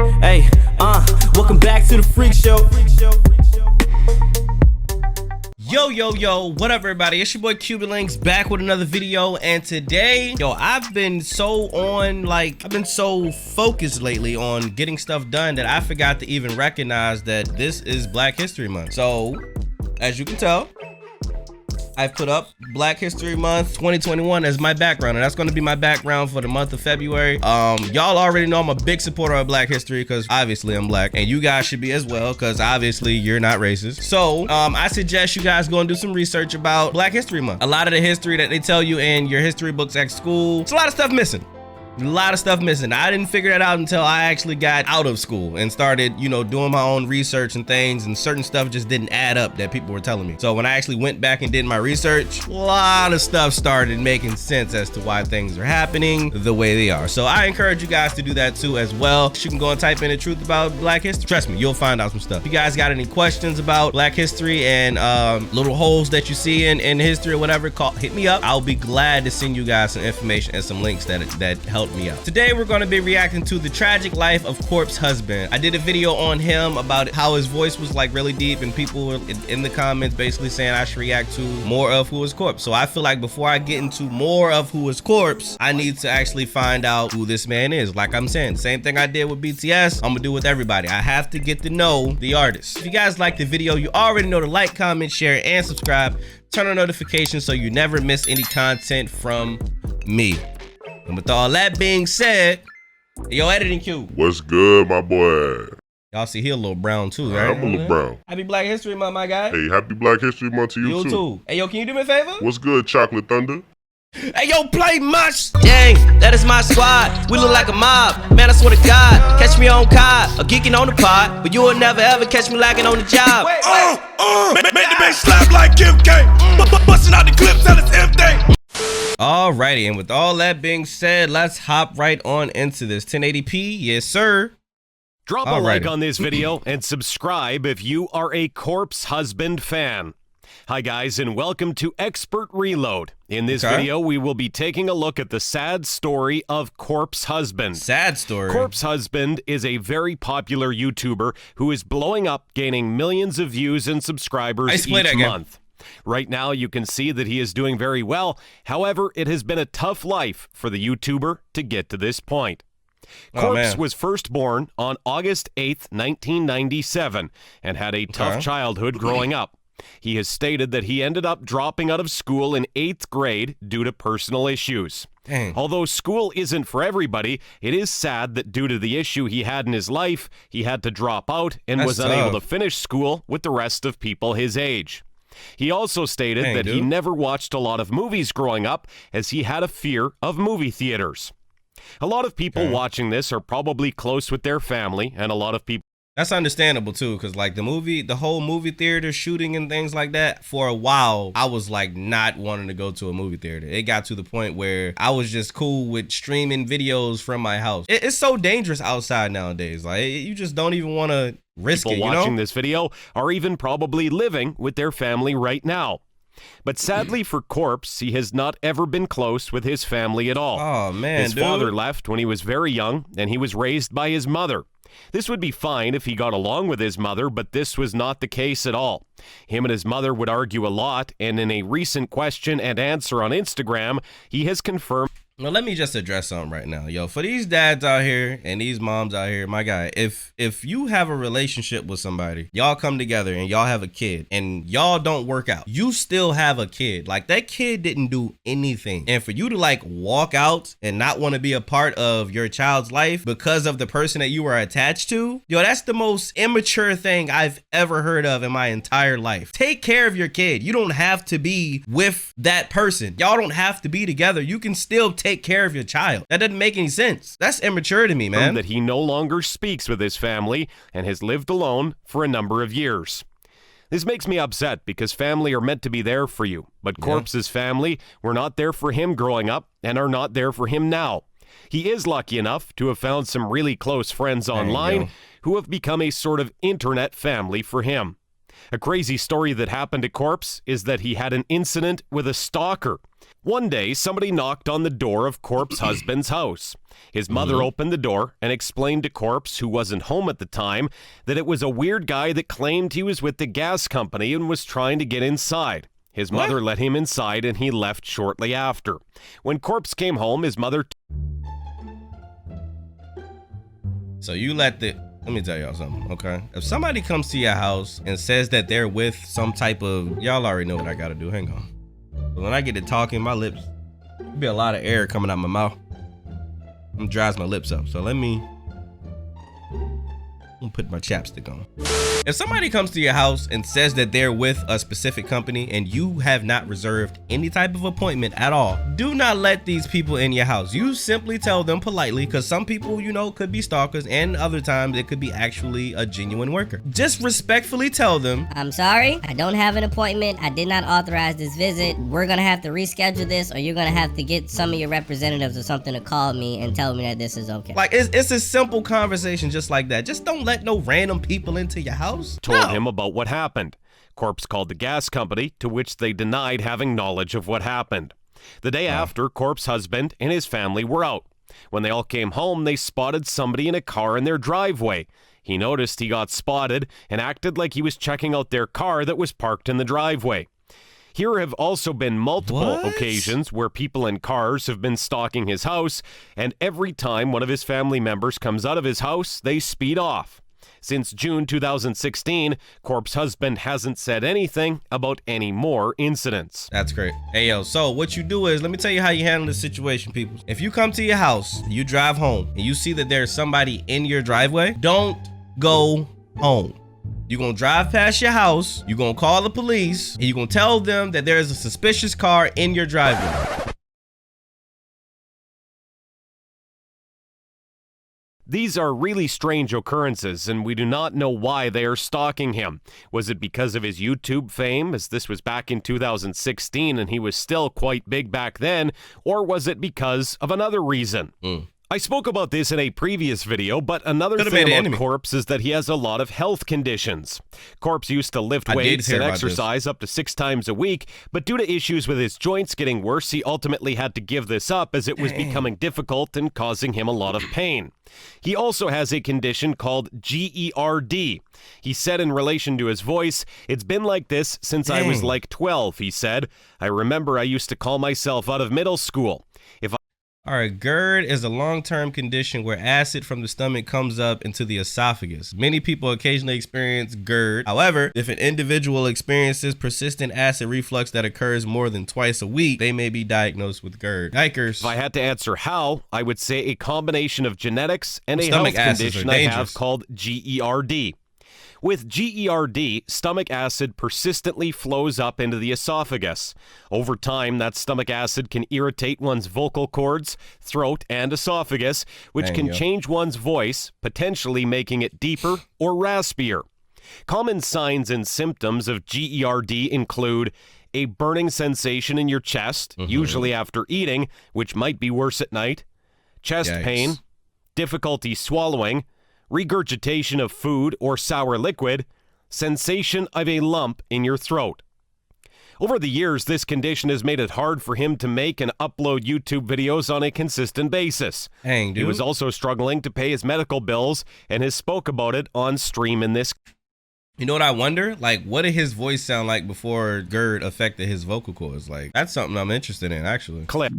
Hey, welcome back to the Freak Show. Yo, what up everybody? It's your boy Cuban Links back with another video, and today, I've been so focused lately on getting stuff done that I forgot to even recognize that this is Black History Month. So, as you can tell, I've put up Black History Month 2021 as my background, and that's going to be my background for the month of February. Y'all already know I'm a big supporter of Black history because obviously I'm Black, and you guys should be as well because obviously you're not racist. So I suggest you guys go and do some research about Black History Month. A lot of the history that they tell you in your history books at school, it's a lot of stuff missing. I didn't figure that out until I actually got out of school and started, doing my own research and things, and certain stuff just didn't add up that people were telling me. So when I actually went back and did my research, a lot of stuff started making sense as to why things are happening the way they are. So I encourage you guys to do that too as well. You can go and type in the truth about Black history. Trust me, you'll find out some stuff. If you guys got any questions about Black history and little holes that you see in history or whatever, hit me up. I'll be glad to send you guys some information and some links that help me out. Today we're going to be reacting to the tragic life of Corpse husband. I did a video on him about how his voice was like really deep, and people were in the comments basically saying I should react to more of Who is Corpse. So I feel like before I get into more of Who is Corpse, I need to actually find out who this man is. Like I'm saying, same thing I did with BTS, I'm gonna do with everybody. I have to get to know the artist. If you guys like the video, you already know to like, comment, share, and subscribe. Turn on notifications so you never miss any content from me. And with all that being said, yo, editing Q. What's good, my boy? Y'all see he a little brown too, right? I'm a little brown. Happy Black History Month, my guy. Hey, happy Black History Month to you too. Hey, yo, can you do me a favor? What's good, Chocolate Thunder? Hey, yo, play much. Dang, that is my squad. We look like a mob. Man, I swear to God. Catch me on COD or geeking on the pod, but you will never ever catch me lacking on the job. Make the bass slap like Kim K. Busting out the clips till it's empty. Alrighty, and with all that being said, let's hop right on into this 1080p. Yes, sir. Drop a like on this video and subscribe if you are a Corpse Husband fan. Hi guys, and welcome to Expert Reload. In this video, we will be taking a look at the sad story of Corpse Husband. Sad story. Corpse Husband is a very popular YouTuber who is blowing up, gaining millions of views and subscribers each month. Right now, you can see that he is doing very well. However, it has been a tough life for the YouTuber to get to this point. Corpse was first born on August 8th, 1997, and had a tough childhood growing up. He has stated that he ended up dropping out of school in 8th grade due to personal issues. Dang. Although school isn't for everybody, it is sad that due to the issue he had in his life, he had to drop out and was unable to finish school with the rest of people his age. He also stated that he never watched a lot of movies growing up as he had a fear of movie theaters. A lot of people watching this are probably close with their family, and a lot of people... That's understandable too, because like the whole movie theater shooting and things like that, for a while, I was like not wanting to go to a movie theater. It got to the point where I was just cool with streaming videos from my house. It's so dangerous outside nowadays. Like you just don't even want to risk it, you know? People watching this video are even probably living with their family right now. But sadly for Corpse, he has not ever been close with his family at all. Oh man, his father left when he was very young, and he was raised by his mother. This would be fine if he got along with his mother, but this was not the case at all. Him and his mother would argue a lot, and in a recent question and answer on Instagram, he has confirmed... Well, let me just address something right now, yo. For these dads out here and these moms out here, my guy, if you have a relationship with somebody, y'all come together and y'all have a kid and y'all don't work out, you still have a kid. Like that kid didn't do anything. And for you to like walk out and not want to be a part of your child's life because of the person that you were attached to, yo, that's the most immature thing I've ever heard of in my entire life. Take care of your kid. You don't have to be with that person. Y'all don't have to be together. You can still take care of your child. That doesn't make any sense. That's immature to me, man. That he no longer speaks with his family and has lived alone for a number of years. This makes me upset because family are meant to be there for you, but Corpse's family were not there for him growing up and are not there for him now. He is lucky enough to have found some really close friends online who have become a sort of internet family for him. A crazy story that happened to Corpse is that he had an incident with a stalker. One day, somebody knocked on the door of Corpse's husband's house. His mother opened the door and explained to Corpse, who wasn't home at the time, that it was a weird guy that claimed he was with the gas company and was trying to get inside. His mother let him inside and he left shortly after. When Corpse came home, his mother... So you let me tell y'all something, okay? If somebody comes to your house and says that they're with some type of... Y'all already know what I gotta do. Hang on. But when I get to talking, my lips... There'll be a lot of air coming out my mouth. I'm dries my lips up. So let me put my chapstick on. If somebody comes to your house and says that they're with a specific company and you have not reserved any type of appointment at all, do not let these people in your house. You simply tell them politely, because some people, you know, could be stalkers, and other times it could be actually a genuine worker. Just respectfully tell them, I'm sorry, I don't have an appointment. I did not authorize this visit. We're gonna have to reschedule this, or you're gonna have to get some of your representatives or something to call me and tell me that this is okay. Like, it's a simple conversation just like that. Just don't let no random people into your house. Told him about what happened. Corpse called the gas company, to which they denied having knowledge of what happened. The day after, Corpse's husband and his family were out. When they all came home, they spotted somebody in a car in their driveway. He noticed he got spotted and acted like he was checking out their car that was parked in the driveway. Here have also been multiple occasions where people in cars have been stalking his house, and every time one of his family members comes out of his house, they speed off. Since June 2016, Corpse's husband hasn't said anything about any more incidents. That's great. Hey, yo, so what you do is, let me tell you how you handle this situation, people. If you come to your house, you drive home, and you see that there's somebody in your driveway, don't go home. You're gonna drive past your house, you're gonna call the police, and you're gonna tell them that there's a suspicious car in your driveway. These are really strange occurrences, and we do not know why they are stalking him. Was it because of his YouTube fame, as this was back in 2016 and he was still quite big back then, or was it because of another reason? I spoke about this in a previous video, but another thing about Corpse is that he has a lot of health conditions. Corpse used to lift weights and exercise up to 6 times a week, but due to issues with his joints getting worse, he ultimately had to give this up as it was becoming difficult and causing him a lot of pain. He also has a condition called GERD. He said in relation to his voice, "It's been like this since I was like 12, he said. I remember I used to call myself out of middle school. All right, GERD is a long-term condition where acid from the stomach comes up into the esophagus. Many people occasionally experience GERD. However, if an individual experiences persistent acid reflux that occurs more than twice a week, they may be diagnosed with GERD. Yikers. If I had to answer how, I would say a combination of genetics and a health condition I have called GERD. With GERD, stomach acid persistently flows up into the esophagus. Over time, that stomach acid can irritate one's vocal cords, throat, and esophagus, which can change one's voice, potentially making it deeper or raspier. Common signs and symptoms of GERD include a burning sensation in your chest, usually after eating, which might be worse at night, chest pain, difficulty swallowing, regurgitation of food or sour liquid, sensation of a lump in your throat. Over the years, this condition has made it hard for him to make and upload YouTube videos on a consistent basis. Dang, dude. He was also struggling to pay his medical bills and has spoke about it on stream in this. You know what I wonder? Like, what did his voice sound like before GERD affected his vocal cords? Like, that's something I'm interested in, actually. Clip.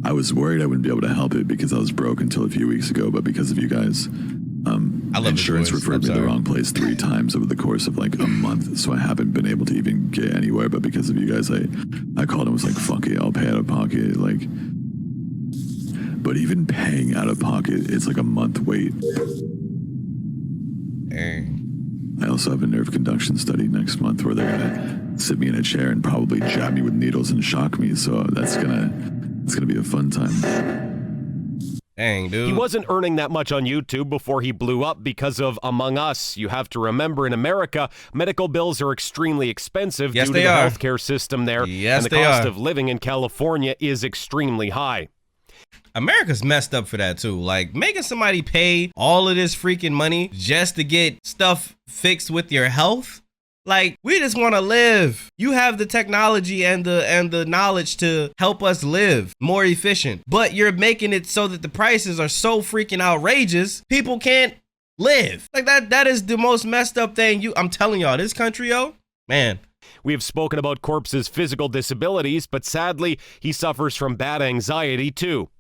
I was worried I wouldn't be able to help it because I was broke until a few weeks ago, but because of you guys, insurance referred me to the wrong place 3 times over the course of like a month, so I haven't been able to even get anywhere. But because of you guys, I called and was like, fuck it, I'll pay out of pocket. Like, but even paying out of pocket, it's like a month wait. I also have a nerve conduction study next month where they're gonna sit me in a chair and probably jab me with needles and shock me, so it's gonna be a fun time. Dang, dude. He wasn't earning that much on YouTube before he blew up because of Among Us. You have to remember, in America, medical bills are extremely expensive due to the healthcare system there, and the cost of living in California is extremely high. America's messed up for that too. Like making somebody pay all of this freaking money just to get stuff fixed with your health. Like we just want to live. You have the technology and the knowledge to help us live more efficient, but you're making it so that the prices are so freaking outrageous. People can't live. Like that is the most messed up thing. I'm telling y'all, this country, yo, man. We have spoken about Corpse's physical disabilities, but sadly, he suffers from bad anxiety too.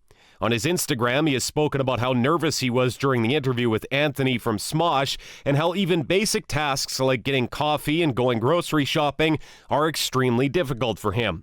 On his Instagram, he has spoken about how nervous he was during the interview with Anthony from Smosh, and how even basic tasks like getting coffee and going grocery shopping are extremely difficult for him.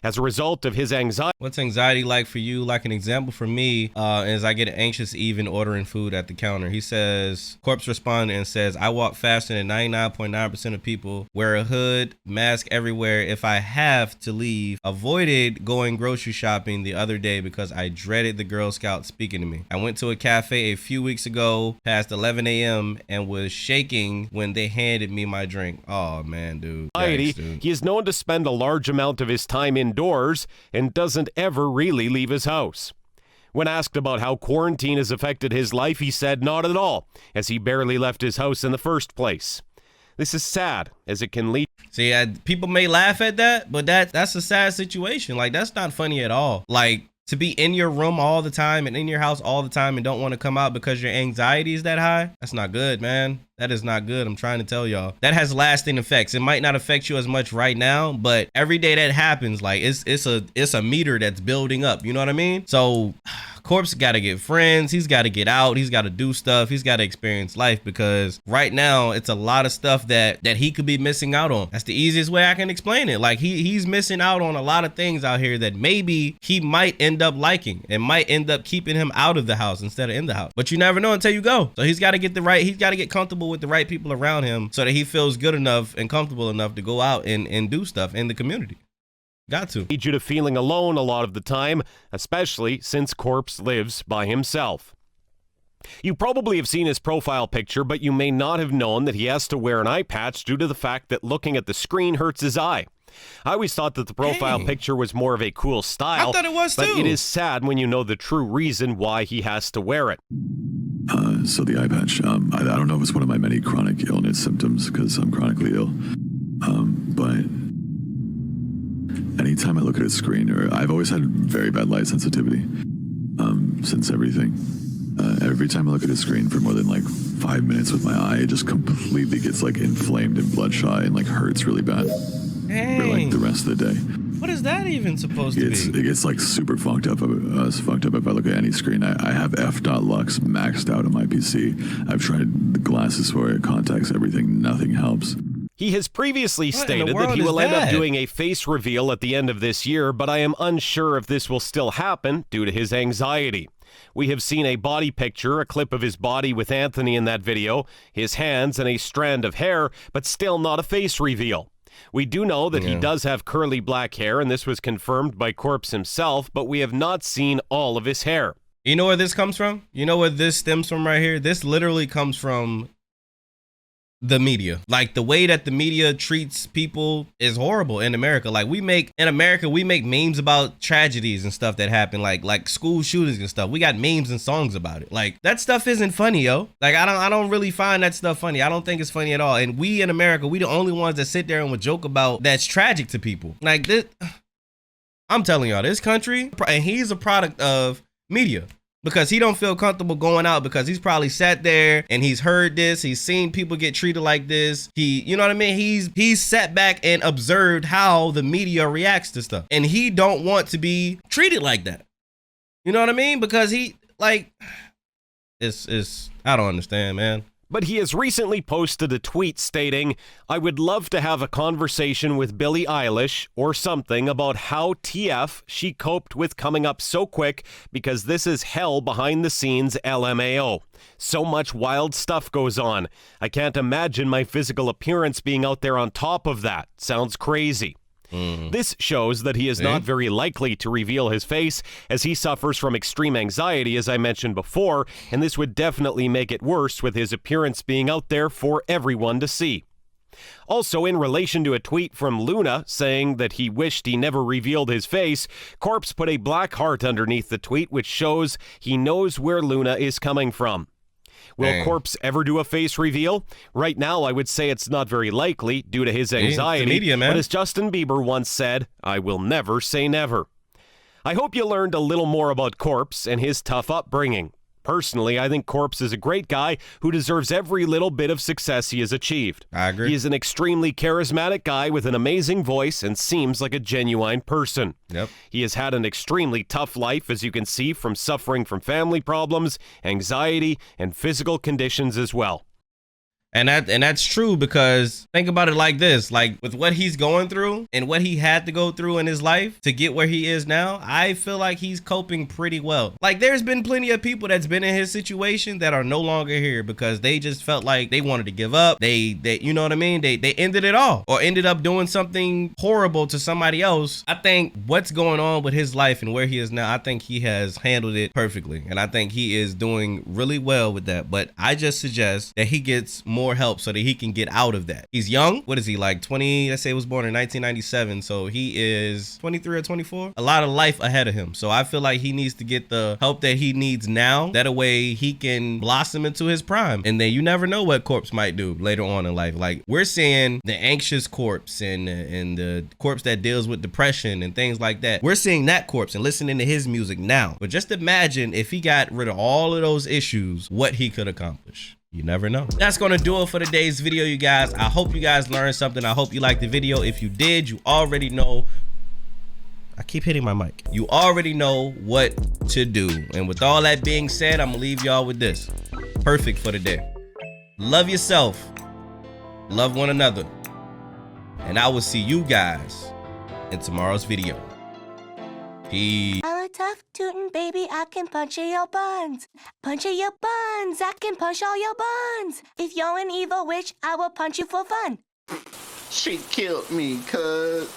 As a result of his anxiety. What's anxiety like for you? Like an example for me is I get anxious even ordering food at the counter. He says, Corpse responded and says, I walk faster than 99.9% of people, wear a hood, mask everywhere. If I have to leave, avoided going grocery shopping the other day because I dreaded the Girl Scout speaking to me. I went to a cafe a few weeks ago past 11 a.m. and was shaking when they handed me my drink. Oh man, dude. Thanks, dude. He is known to spend a large amount of his time indoors and doesn't ever really leave his house. When asked about how quarantine has affected his life, he said not at all, as he barely left his house in the first place. This is sad, as it can lead. See, people may laugh at that, but that's a sad situation. Like, that's not funny at all. Like, to be in your room all the time and in your house all the time and don't want to come out because your anxiety is that high, that's not good, man. That is not good. I'm trying to tell y'all. That has lasting effects. It might not affect you as much right now, but every day that happens, like it's a meter that's building up. You know what I mean? So Corpse got to get friends. He's got to get out. He's got to do stuff. He's got to experience life, because right now it's a lot of stuff that he could be missing out on. That's the easiest way I can explain it. Like he's missing out on a lot of things out here that maybe he might end up liking and might end up keeping him out of the house instead of in the house. But you never know until you go. So he's got to get comfortable with the right people around him so that he feels good enough and comfortable enough to go out and do stuff in the community. Got to. Lead you to feeling alone a lot of the time, especially since Corpse lives by himself. You probably have seen his profile picture, but you may not have known that he has to wear an eye patch due to the fact that looking at the screen hurts his eye. I always thought that the profile picture was more of a cool style. I thought it was too. But it is sad when you know the true reason why he has to wear it. So the eye patch, I don't know if it's one of my many chronic illness symptoms because I'm chronically ill. But anytime I look at a screen, or I've always had very bad light sensitivity since everything. Every time I look at a screen for more than like 5 minutes with my eye, it just completely gets like inflamed and bloodshot and like hurts really bad for like the rest of the day. What is that even supposed to be? It gets like super fucked up. If I look at any screen. I have f.lux maxed out on my PC. I've tried the glasses for it, contacts, everything. Nothing helps. He has previously stated that he will end up doing a face reveal at the end of this year, but I am unsure if this will still happen due to his anxiety. We have seen a body picture, a clip of his body with Anthony in that video, his hands and a strand of hair, but still not a face reveal. We do know that he does have curly black hair, and this was confirmed by Corpse himself, but we have not seen all of his hair. You know where this comes from? You know where this stems from right here? This literally comes from the media. Like, the way that the media treats people is horrible in America. Like, we make memes about tragedies and stuff that happen, like school shootings and stuff. We got memes and songs about it. Like, that stuff isn't funny, yo. Like, I don't really find that stuff funny. I don't think it's funny at all. And we in America, we the only ones that sit there and would joke about that's tragic to people. Like, this, I'm telling y'all, this country, and he's a product of media. Because he don't feel comfortable going out, because he's probably sat there and he's heard this. He's seen people get treated like this. You know what I mean? He's sat back and observed how the media reacts to stuff. And he don't want to be treated like that. You know what I mean? Because he, like, I don't understand, man. But he has recently posted a tweet stating, "I would love to have a conversation with Billie Eilish or something about how TF she coped with coming up so quick, because this is hell behind the scenes LMAO. So much wild stuff goes on. I can't imagine my physical appearance being out there on top of that. Sounds crazy." This shows that he is not very likely to reveal his face, as he suffers from extreme anxiety, as I mentioned before, and this would definitely make it worse with his appearance being out there for everyone to see. Also, in relation to a tweet from Luna saying that he wished he never revealed his face, Corpse put a black heart underneath the tweet, which shows he knows where Luna is coming from. Will Corpse ever do a face reveal? Right now, I would say it's not very likely due to his anxiety, media, man. But as Justin Bieber once said, I will never say never. I hope you learned a little more about Corpse and his tough upbringing. Personally, I think Corpse is a great guy who deserves every little bit of success he has achieved. I agree. He is an extremely charismatic guy with an amazing voice and seems like a genuine person. Yep. He has had an extremely tough life, as you can see, from suffering from family problems, anxiety, and physical conditions as well. And that's true, because think about it like this, like with what he's going through and what he had to go through in his life to get where he is now, I feel like he's coping pretty well. Like there's been plenty of people that's been in his situation that are no longer here because they just felt like they wanted to give up. They you know what I mean? They ended it all or ended up doing something horrible to somebody else. I think what's going on with his life and where he is now, I think he has handled it perfectly. And I think he is doing really well with that. But I just suggest that he gets more help so that he can get out of that. He's young. What is he, like 20? Let's say he was born in 1997. So he is 23 or 24. A lot of life ahead of him. So I feel like he needs to get the help that he needs now. That way he can blossom into his prime. And then you never know what Corpse might do later on in life. Like we're seeing the anxious Corpse and the Corpse that deals with depression and things like that. We're seeing that Corpse and listening to his music now. But just imagine if he got rid of all of those issues, what he could accomplish. You never know. That's gonna do it for today's video, you guys. I hope you guys learned something. I hope you liked the video. If you did, you already know. I keep hitting my mic. You already know what to do. And with all that being said, I'm gonna leave y'all with this. Perfect for the day. Love yourself. Love one another. And I will see you guys in tomorrow's video. Peace. I'm a tough tootin' baby, I can punch in your buns. Punch in your buns, I can punch all your buns. If you're an evil witch, I will punch you for fun. She killed me, cuz.